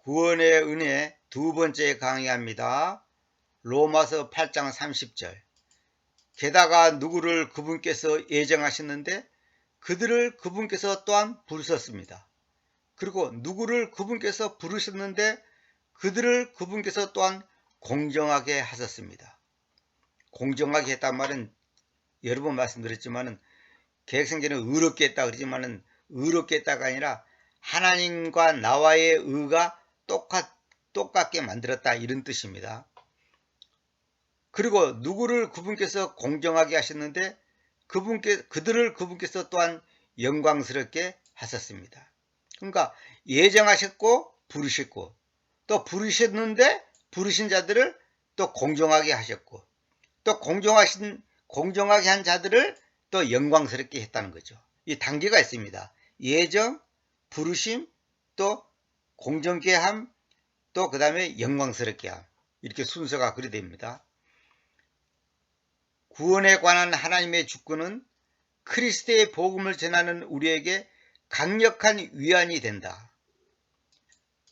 구원의 은혜 두 번째 강의합니다. 로마서 8장 30절. 게다가 누구를 그분께서 예정하셨는데 그들을 그분께서 또한 부르셨습니다. 그리고 누구를 그분께서 부르셨는데 그들을 그분께서 또한 공정하게 하셨습니다. 공정하게 했단 말은 여러 번 말씀드렸지만은 개혁성경은 의롭게 했다 그러지만은 의롭게 했다가 아니라 하나님과 나와의 의가 똑같게 만들었다 이런 뜻입니다. 그리고 누구를 그분께서 공정하게 하셨는데 그들을 그분께서 또한 영광스럽게 하셨습니다. 그러니까 예정하셨고 부르셨고 또 부르셨는데 부르신 자들을 또 공정하게 하셨고 또 공정하게 한 자들을 또 영광스럽게 했다는 거죠. 이 단계가 있습니다. 예정, 부르심, 또 공정케 함, 또 그 다음에 영광스럽게 함. 이렇게 순서가 그리 됩니다. 구원에 관한 하나님의 주권은 그리스도의 복음을 전하는 우리에게 강력한 위안이 된다.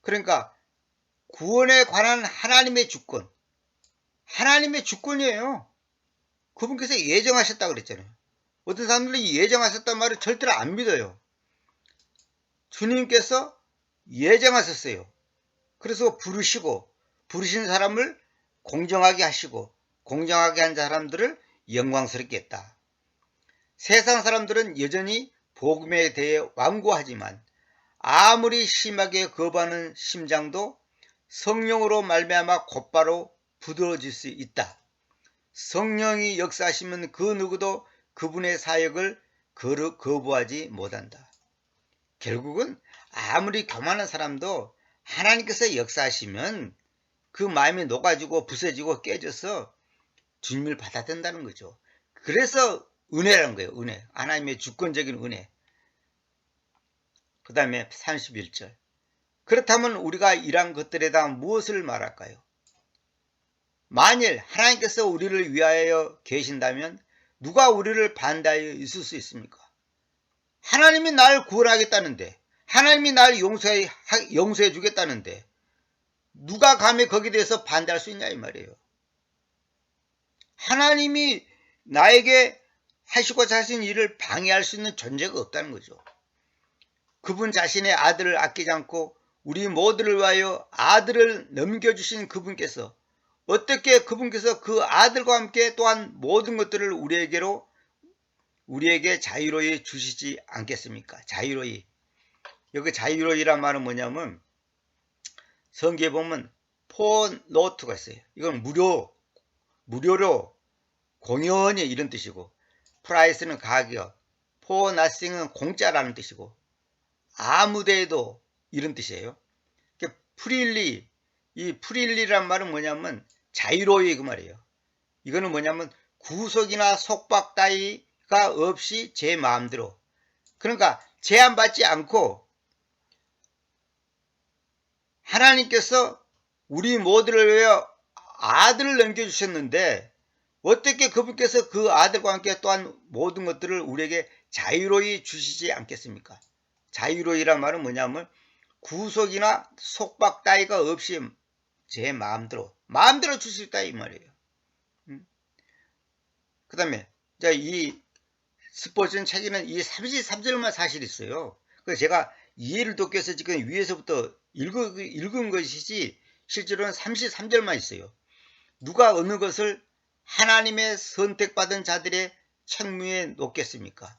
그러니까 구원에 관한 하나님의 주권, 하나님의 주권이에요. 그분께서 예정하셨다고 그랬잖아요. 어떤 사람들은 예정하셨단 말을 절대로 안 믿어요. 주님께서 예정하셨어요. 그래서 부르신 사람을 공정하게 하시고 공정하게 한 사람들을 영광스럽게 했다. 세상 사람들은 여전히 복음에 대해 완고하지만 아무리 심하게 거부하는 심장도 성령으로 말미암아 곧바로 부드러워질 수 있다. 성령이 역사하시면 그 누구도 그분의 사역을 거부하지 못한다. 결국은 아무리 교만한 사람도 하나님께서 역사하시면 그 마음이 녹아지고 부서지고 깨져서 주님을 받아들인다는 거죠. 그래서 은혜라는 거예요. 은혜. 하나님의 주권적인 은혜. 그 다음에 31절. 그렇다면 우리가 이러한 것들에 대한 무엇을 말할까요? 만일 하나님께서 우리를 위하여 계신다면 누가 우리를 반대하여 있을 수 있습니까? 하나님이 나를 구원하겠다는데, 하나님이 나를 용서해 주겠다는데 누가 감히 거기에 대해서 반대할 수 있냐 이 말이에요. 하나님이 나에게 하시고자 하신 일을 방해할 수 있는 존재가 없다는 거죠. 그분 자신의 아들을 아끼지 않고 우리 모두를 위하여 아들을 넘겨주신 그분께서 어떻게 그분께서 그 아들과 함께 또한 모든 것들을 우리에게 자유로이 주시지 않겠습니까? 자유로이. 여기 자유로이란 말은 뭐냐면 성경에 보면 for not가 있어요. 이건 무료로 공연히 이런 뜻이고 price는 가격, for nothing은 공짜라는 뜻이고 아무데도 이런 뜻이에요. freely, 이 freely란 말은 뭐냐면 자유로이 그 말이에요. 이거는 뭐냐면 구속이나 속박 따위가 없이 제 마음대로, 그러니까 제한받지 않고 하나님께서 우리 모두를 위하여 아들을 넘겨주셨는데 어떻게 그분께서 그 아들과 함께 또한 모든 것들을 우리에게 자유로이 주시지 않겠습니까? 자유로이란 말은 뭐냐면 구속이나 속박 따위가 없이 제 마음대로 줄 수 있다 이 말이에요. 그 다음에 이 스포츠는 책에는 이 33절만 사실 있어요. 그래서 제가 이해를 돕기 위해서 지금 위에서부터 읽은 것이지 실제로는 33절만 있어요. 누가 어느 것을 하나님의 선택받은 자들의 책무에 놓겠습니까?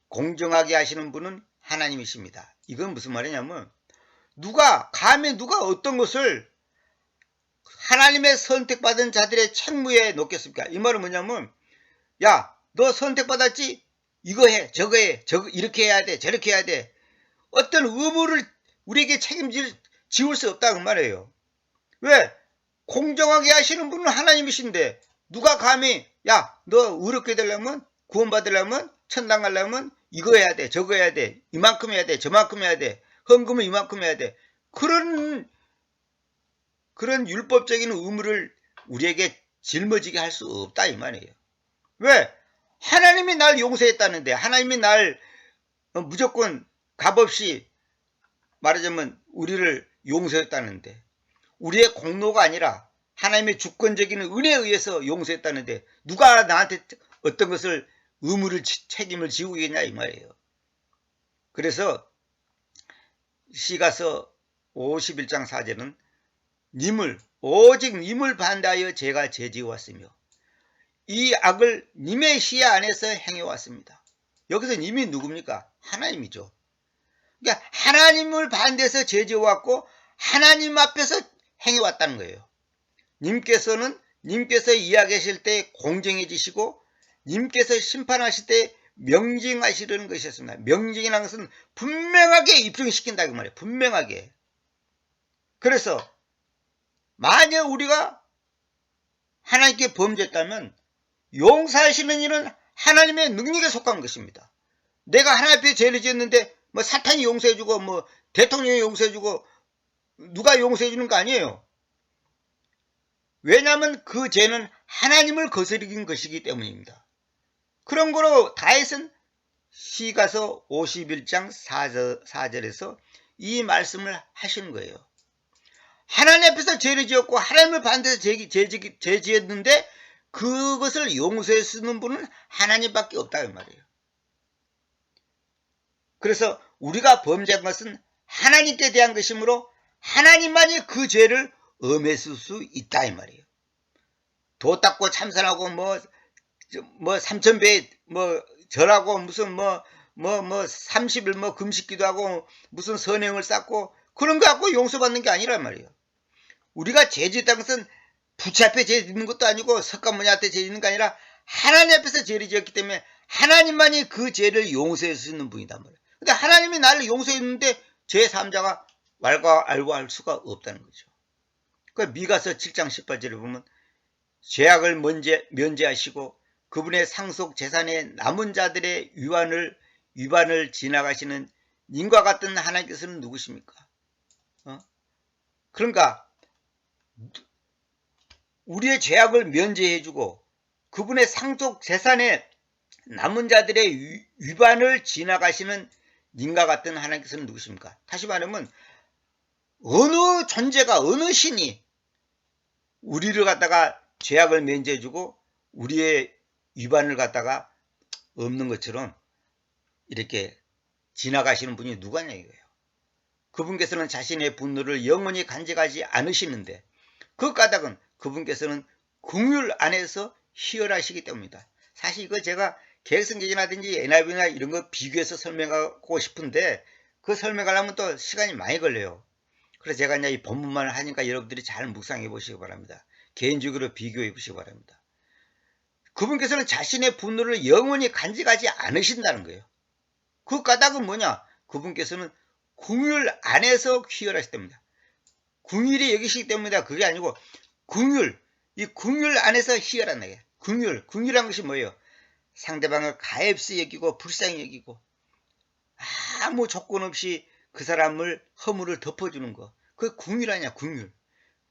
공정하게 하시는 분은 하나님이십니다. 이건 무슨 말이냐면 감히 누가 어떤 것을 하나님의 선택받은 자들의 책무에 놓겠습니까? 이 말은 뭐냐면 야, 너 선택받았지? 이거 해, 저거 해, 이렇게 해야 돼, 저렇게 해야 돼. 어떤 의무를 우리에게 지울 수 없다는 말이에요. 왜? 공정하게 하시는 분은 하나님이신데 누가 감히 야, 너 의롭게 되려면 구원받으려면 천당 가려면 이거 해야 돼, 저거 해야 돼, 이만큼 해야 돼, 저만큼 해야 돼, 헌금은 이만큼 해야 돼. 그런 율법적인 의무를 우리에게 짊어지게 할 수 없다 이 말이에요. 왜? 하나님이 날 용서했다는데, 하나님이 날 무조건 값없이 말하자면 우리를 용서했다는데, 우리의 공로가 아니라 하나님의 주권적인 은혜에 의해서 용서했다는데 누가 나한테 어떤 것을 의무를 책임을 지우겠냐 이 말이에요. 그래서 시가서 51장 4절은 오직 님을 반대하여 제가 제지해왔으며 이 악을 님의 시야 안에서 행해왔습니다. 여기서 님이 누굽니까? 하나님이죠. 그러니까 하나님을 반대해서 제지해왔고 하나님 앞에서 행해왔다는 거예요. 님께서 이야기하실 때 공정해지시고 님께서 심판하실 때 명징하시려는 것이었습니다. 명징이라는 것은 분명하게 입증시킨다 그 말이에요. 분명하게. 그래서 만약 우리가 하나님께 범죄했다면 용서하시는 일은 하나님의 능력에 속한 것입니다. 내가 하나님 앞에 죄를 지었는데 뭐 사탄이 용서해주고 뭐 대통령이 용서해주고 누가 용서해주는 거 아니에요. 왜냐하면 그 죄는 하나님을 거스린 것이기 때문입니다. 그런 거로 다윗은 시가서 51장 4절에서 이 말씀을 하시는 거예요. 하나님 앞에서 죄를 지었고 하나님을 반대해서 죄 지었는데 그것을 용서해 주는 분은 하나님밖에 없다 이 말이에요. 그래서 우리가 범죄한 것은 하나님께 대한 것이므로 하나님만이 그 죄를 엄했을 수 있다 이 말이에요. 도 닦고 참선하고 뭐 3000배 절하고 무슨 30일 금식기도 하고 무슨 선행을 쌓고 그런 거 갖고 용서받는 게 아니란 말이에요. 우리가 죄 짓다는 것은 부처 앞에 죄 짓는 것도 아니고 석가모니 앞에 죄 짓는 게 아니라 하나님 앞에서 죄를 지었기 때문에 하나님만이 그 죄를 용서해 주시는 분이단 말이에요. 근데 하나님이 나를 용서해 주는데 제3자가 알고 할 수가 없다는 거죠. 그 미가서 7장 18절에 보면 죄악을 면제하시고 그분의 상속 재산의 남은 자들의 위반을 지나가시는 님과 같은 하나님께서는 누구십니까? 그러니까 우리의 죄악을 면제해주고 그분의 상속 재산의 남은 자들의 위반을 지나가시는 님과 같은 하나님께서는 누구십니까? 다시 말하면 어느 존재가 어느 신이 우리를 갖다가 죄악을 면제해주고 우리의 위반을 갖다가 없는 것처럼 이렇게 지나가시는 분이 누구냐 이거예요. 그분께서는 자신의 분노를 영원히 간직하지 않으시는데 그 까닭은 그분께서는 긍휼 안에서 희열하시기 때문이다. 사실 이거 제가 개혁성경이라든지 NIV나 이런 거 비교해서 설명하고 싶은데 그 설명하려면 또 시간이 많이 걸려요. 그래서 제가 이제 이 본문만 하니까 여러분들이 잘 묵상해 보시기 바랍니다. 개인적으로 비교해 보시기 바랍니다. 그분께서는 자신의 분노를 영원히 간직하지 않으신다는 거예요. 그 까닭은 뭐냐? 그분께서는 긍휼 안에서 희열하시기 때문이다. 긍휼이 여기시기 때문이다. 그게 아니고 이 긍휼 안에서 희열한다. 긍휼한 것이 뭐예요? 상대방을 가엾이 여기고 불쌍히 여기고 아무 조건 없이 그 사람을 허물을 덮어주는 거. 그게 긍휼 아니야, 긍휼.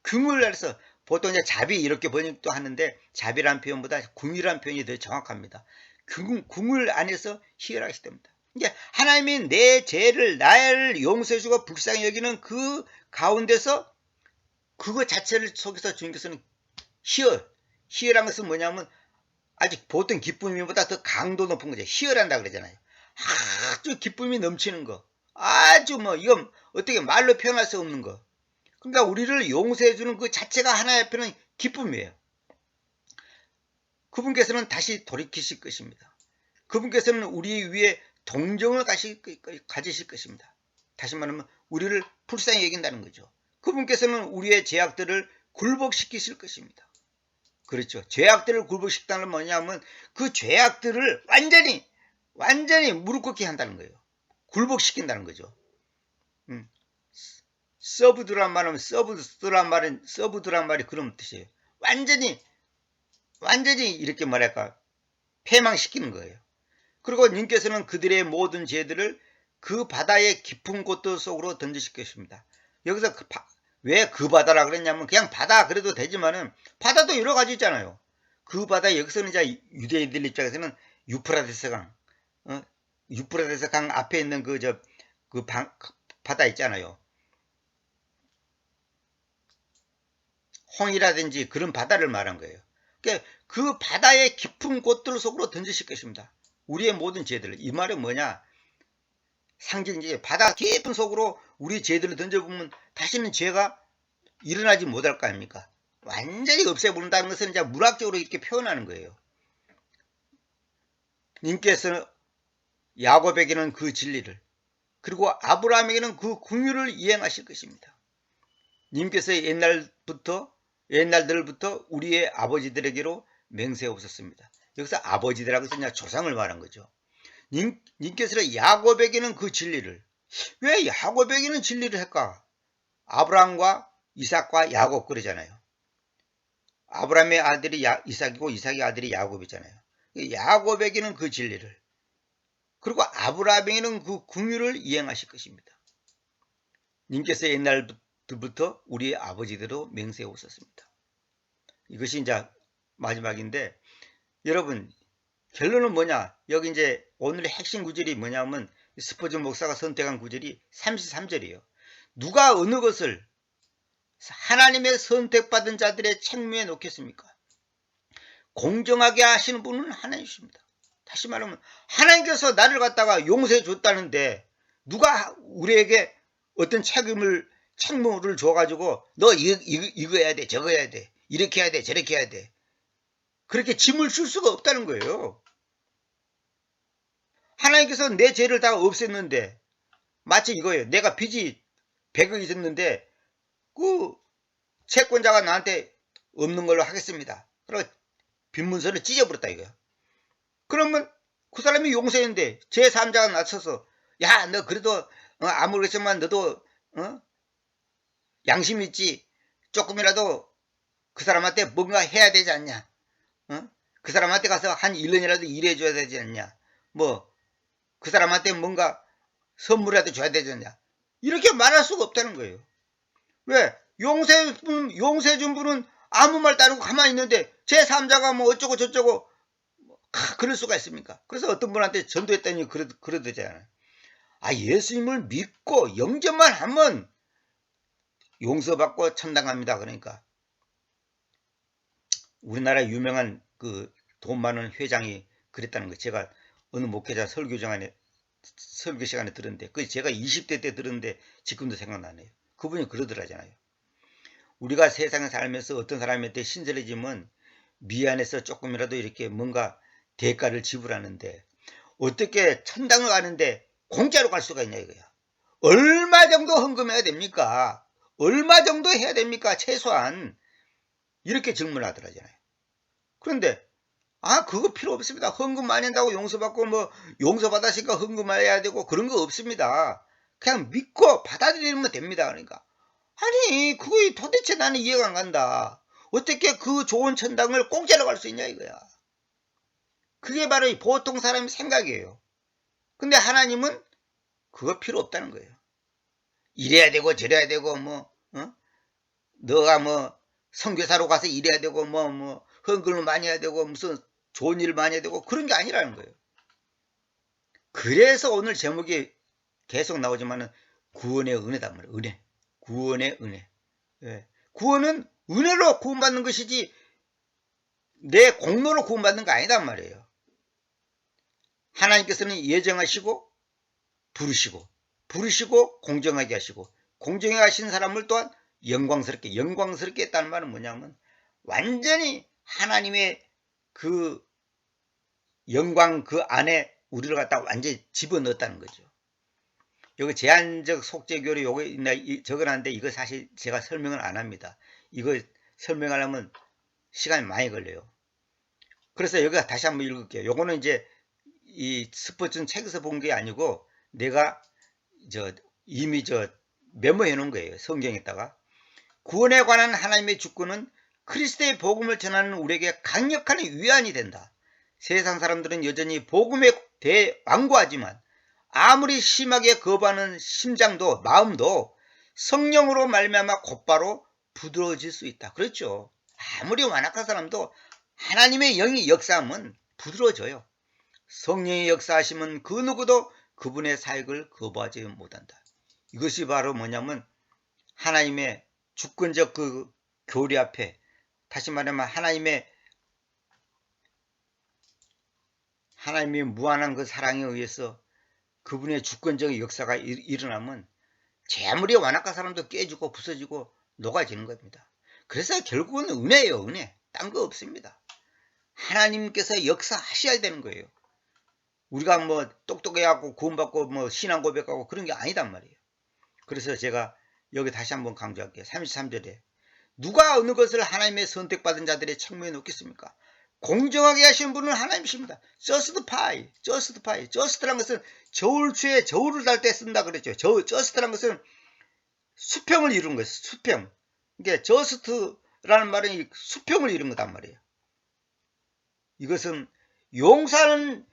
긍휼 안에서 보통 이제 자비 이렇게 번역도 하는데 자비라는 표현보다 긍휼이라는 표현이 더 정확합니다. 긍휼 안에서 희열하시기 때문이다. 이게 하나님이 내 죄를 나를 용서해주고 불쌍히 여기는 그 가운데서 그거 자체를 속에서 주님께서는 희열한 것은 뭐냐면 아직 보통 기쁨보다 더 강도 높은 거죠. 희열한다 그러잖아요. 아주 기쁨이 넘치는 거. 아주 이건 어떻게 말로 표현할 수 없는 거. 그러니까 우리를 용서해주는 그 자체가 하나님 앞에는 기쁨이에요. 그분께서는 다시 돌이키실 것입니다. 그분께서는 우리 위에 동정을 가지실 것입니다. 다시 말하면 우리를 불쌍히 여긴다는 거죠. 그분께서는 우리의 죄악들을 굴복시키실 것입니다. 그렇죠. 죄악들을 굴복시킨다는 건 뭐냐면 그 죄악들을 완전히 무릎 꿇게 한다는 거예요. 굴복시킨다는 거죠. 서브드란 말이 그런 뜻이에요. 완전히 이렇게 말할까 패망시키는 거예요. 그리고 님께서는 그들의 모든 죄들을 그 바다의 깊은 곳 속으로 던지실 것입니다. 여기서 왜 그 바다라 그랬냐면 그냥 바다 그래도 되지만은 바다도 여러 가지 있잖아요. 그 바다 여기서는 이제 유대인들 입장에서는 유프라테스 강 앞에 있는 그 바다 있잖아요. 홍이라든지 그런 바다를 말한 거예요. 그러니까 그 바다의 깊은 곳들 속으로 던지실 것입니다. 우리의 모든 죄들. 이 말은 뭐냐? 상징적인 바다 깊은 속으로 우리 죄들을 던져보면 다시는 죄가 일어나지 못할 거 아닙니까? 완전히 없애버린다는 것은 이제 물학적으로 이렇게 표현하는 거예요. 님께서 야곱에게는 그 진리를, 그리고 아브라함에게는 그 긍휼을 이행하실 것입니다. 님께서 옛날들부터 우리의 아버지들에게로 맹세하셨습니다. 여기서 아버지들하고 그냥 조상을 말한 거죠. 님께서 야곱에게는 그 진리를, 왜 야곱에게는 진리를 할까? 아브라함과 이삭과 야곱 그러잖아요. 아브라함의 아들이 이삭이고 이삭의 아들이 야곱이잖아요. 야곱에게는 그 진리를, 그리고 아브라함에게는 그 긍휼을 이행하실 것입니다. 님께서 옛날부터 우리의 아버지대로 맹세해 오셨습니다. 이것이 이제 마지막인데, 여러분 결론은 뭐냐? 여기 이제 오늘의 핵심 구절이 뭐냐면 스포전 목사가 선택한 구절이 33절이에요. 누가 어느 것을 하나님의 선택받은 자들의 책무에 놓겠습니까? 공정하게 하시는 분은 하나님이십니다. 다시 말하면 하나님께서 나를 갖다가 용서해 줬다는데 누가 우리에게 어떤 책무를 줘가지고 너 이거 해야 돼, 저거 해야 돼, 이렇게 해야 돼, 저렇게 해야 돼, 그렇게 짐을 줄 수가 없다는 거예요. 하나님께서 내 죄를 다 없앴는데, 마치 이거예요. 내가 빚이 100억 있었는데 그 채권자가 나한테 없는 걸로 하겠습니다. 그리고 빈문서를 찢어버렸다 이거야. 그러면 그 사람이 용서했는데 제3자가 나서서 야, 너 그래도 아무렇지만 너도 양심 있지, 조금이라도 그 사람한테 뭔가 해야 되지 않냐, 그 사람한테 가서 한 1년이라도 일해줘야 되지 않냐, 뭐 그 사람한테 뭔가 선물이라도 줘야 되지 않냐, 이렇게 말할 수가 없다는 거예요. 왜? 용서해 준 분은 아무 말도 안 하고 가만히 있는데 제3자가 뭐 어쩌고 저쩌고 그럴 수가 있습니까? 그래서 어떤 분한테 전도했더니 그러더잖아요. 예수님을 믿고 영접만 하면 용서받고 천당 갑니다. 그러니까 우리나라 유명한 그 돈 많은 회장이 그랬다는 거 제가 어느 목회자 설교 시간에 들었는데, 그 제가 20대 때 들었는데 지금도 생각나네요. 그분이 그러더라잖아요. 우리가 세상에 살면서 어떤 사람한테 신실해지면 미안해서 조금이라도 이렇게 뭔가 대가를 지불하는데 어떻게 천당을 가는데 공짜로 갈 수가 있냐 이거야. 얼마 정도 헌금해야 됩니까? 얼마 정도 해야 됩니까? 최소한 이렇게 질문하더라잖아요. 그런데 그거 필요 없습니다. 헌금 많이 한다고 용서받고 뭐 용서받았으니까 헌금해야 되고 그런 거 없습니다. 그냥 믿고 받아들이면 됩니다. 그러니까 아니 그거 도대체 나는 이해가 안 간다. 어떻게 그 좋은 천당을 공짜로 갈 수 있냐 이거야. 그게 바로 보통 사람의 생각이에요. 근데 하나님은 그거 필요 없다는 거예요. 이래야 되고 저래야 되고 너가 뭐 선교사로 가서 일해야 되고 뭐 헌금을 많이 해야 되고 무슨 좋은 일 많이 해야 되고 그런 게 아니라는 거예요. 그래서 오늘 제목이 계속 나오지만은 구원의 은혜단 말이에요. 은혜. 구원의 은혜. 예. 구원은 은혜로 구원받는 것이지 내 공로로 구원받는 거 아니단 말이에요. 하나님께서는 예정하시고 부르시고 공정하게 하시고, 공정하게 하신 사람을 또한 영광스럽게 했다는 말은 뭐냐면 완전히 하나님의 그 영광 그 안에 우리를 갖다 완전히 집어넣었다는 거죠. 여기 제한적 속죄교리 요거 적어놨는데 이거 사실 제가 설명을 안 합니다. 이거 설명하려면 시간이 많이 걸려요. 그래서 여기가 다시 한번 읽을게요. 요거는 이제 이 스포츠는 책에서 본 게 아니고 내가 이미 메모해 놓은 거예요. 성경에다가. 구원에 관한 하나님의 주권은 그리스도의 복음을 전하는 우리에게 강력한 위안이 된다. 세상 사람들은 여전히 복음에 대해 완고하지만 아무리 심하게 거부하는 심장도 마음도 성령으로 말미암아 곧바로 부드러워질 수 있다. 그렇죠. 아무리 완악한 사람도 하나님의 영이 역사하면 부드러워져요. 성령의 역사하시면 그 누구도 그분의 사역을 거부하지 못한다. 이것이 바로 뭐냐면 하나님의 주권적 그 교리 앞에, 다시 말하면 하나님의 무한한 그 사랑에 의해서 그분의 주권적인 역사가 일어나면 제 아무리 완악한 사람도 깨지고 부서지고 녹아지는 겁니다. 그래서 결국은 은혜예요, 은혜. 딴 거 없습니다. 하나님께서 역사하셔야 되는 거예요. 우리가 뭐 똑똑해갖고 구원받고 뭐 신앙 고백하고 그런 게 아니단 말이에요. 그래서 제가 여기 다시 한번 강조할게요. 33절에 누가 어느 것을 하나님의 선택받은 자들의 책무에 놓겠습니까? 공정하게 하시는 분은 하나님이십니다. justify. just라는 것은 저울추에 저울을 달 때 쓴다 그랬죠. just라는 것은 수평을 이룬 거예요. 수평. 이게 just라는 말은 수평을 이룬 거단 말이에요. 이것은 용서하는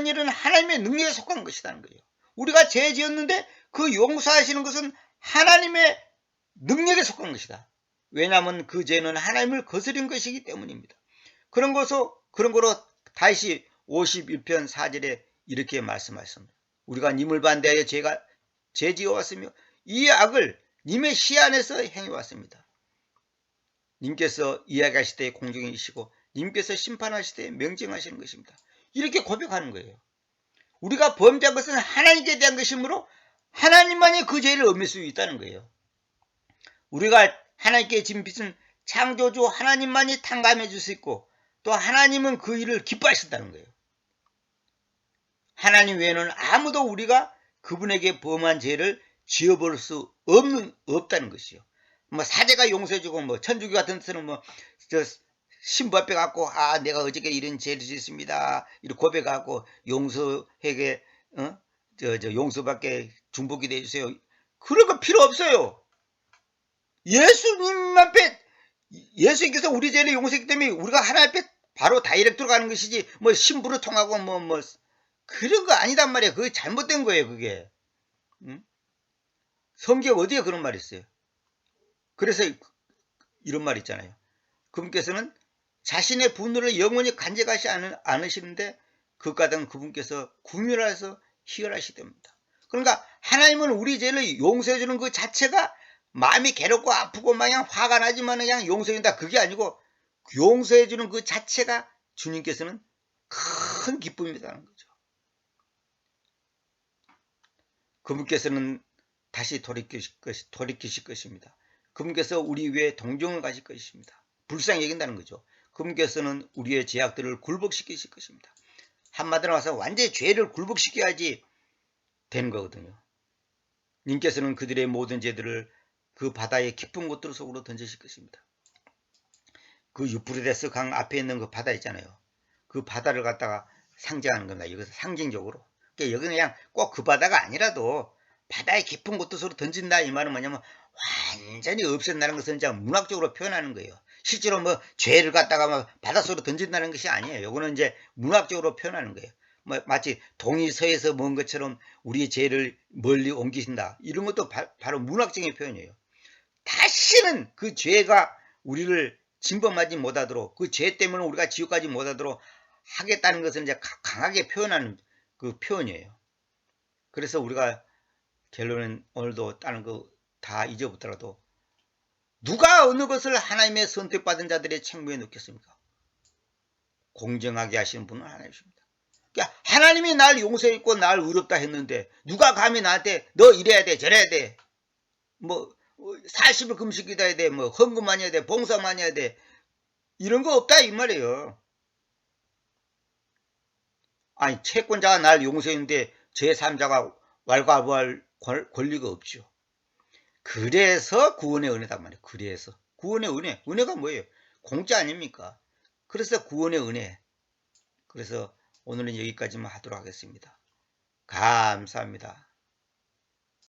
일은 하나님의 능력에 속한 것이라는 거예요. 우리가 죄 지었는데 그 용서하시는 것은 하나님의 능력에 속한 것이다. 왜냐하면 그 죄는 하나님을 거스린 것이기 때문입니다. 그런 거로 다시 51편 4절에 이렇게 말씀하셨습니다. 우리가 님을 반대하여 죄 지어왔으며 이 악을 님의 시 안에서 행해왔습니다. 님께서 이야기하실 때 공정이시고 님께서 심판하실 때 명징하시는 것입니다. 이렇게 고백하는 거예요. 우리가 범죄한 것은 하나님께 대한 것이므로 하나님만이 그 죄를 엄밀 수 있다는 거예요. 우리가 하나님께 진 빚은 창조주 하나님만이 탕감해 줄 수 있고 또 하나님은 그 일을 기뻐하신다는 거예요. 하나님 외에는 아무도 우리가 그분에게 범한 죄를 지어볼 수 없다는 것이요. 뭐 사제가 용서해주고 뭐 천주교 같은 데서는 뭐 신부 앞에 갖고 내가 어저께 이런 죄를 지었습니다 이렇게 고백하고 용서에게 용서받게 중보기도 해주세요. 그런 거 필요 없어요. 예수님 앞에 예수님께서 우리 죄를 용서했기 때문에 우리가 하나님 앞에 바로 다이렉트로 가는 것이지 뭐 신부를 통하고 뭐 그런 거 아니단 말이에요. 그게 잘못된 거예요. 그게 성경 어디에 그런 말이 있어요? 그래서 이런 말 있잖아요. 그분께서는 자신의 분노를 영원히 간직하지 않으시는데 그까지 그분께서 궁휼하셔서 희열하시게 됩니다. 그러니까 하나님은 우리 죄를 용서해 주는 그 자체가 마음이 괴롭고 아프고 마냥 화가 나지만 그냥 용서해준다 그게 아니고 용서해 주는 그 자체가 주님께서는 큰 기쁨이라는 거죠. 그분께서는 다시 돌이키실 것입니다. 그분께서 우리 위에 동정을 가실 것입니다. 불쌍히 여긴다는 거죠. 그분께서는 우리의 죄악들을 굴복시키실 것입니다. 한마디로 와서 완전히 죄를 굴복시켜야지 되는 거거든요. 님께서는 그들의 모든 죄들을 그 바다의 깊은 곳들 속으로 던지실 것입니다. 그 유프라테스 강 앞에 있는 그 바다 있잖아요. 그 바다를 갖다가 상징하는 겁니다. 이것은 상징적으로. 그러니까 여기는 그냥 꼭 그 바다가 아니라도 바다의 깊은 곳으로 던진다 이 말은 뭐냐면 완전히 없앤다는 것은 이제 문학적으로 표현하는 거예요. 실제로 뭐 죄를 갖다가 막 바닷속으로 던진다는 것이 아니에요. 이거는 이제 문학적으로 표현하는 거예요. 뭐 마치 동이 서에서 먼 것처럼 우리의 죄를 멀리 옮기신다. 이런 것도 바로 문학적인 표현이에요. 다시는 그 죄가 우리를 진범하지 못하도록 그 죄 때문에 우리가 지옥 가지 못하도록 하겠다는 것을 이제 강하게 표현하는 그 표현이에요. 그래서 우리가 결론은 오늘도 다른 거 다 잊어보더라도 누가 어느 것을 하나님의 선택받은 자들의 책무에 놓겠습니까? 공정하게 하시는 분은 하나님이십니다. 그러니까 하나님이 날 용서했고 날 의롭다 했는데 누가 감히 나한테 너 이래야 돼 저래야 돼 뭐 40일 금식이다 해야 돼 뭐 헌금만 해야 돼 봉사만 해야 돼 이런 거 없다 이 말이에요. 아니 채권자가 날 용서했는데 제3자가 왈가부할 권리가 없죠. 그래서 구원의 은혜단 말이에요. 그래서 구원의 은혜가 뭐예요? 공짜 아닙니까? 그래서 구원의 은혜. 그래서 오늘은 여기까지만 하도록 하겠습니다. 감사합니다.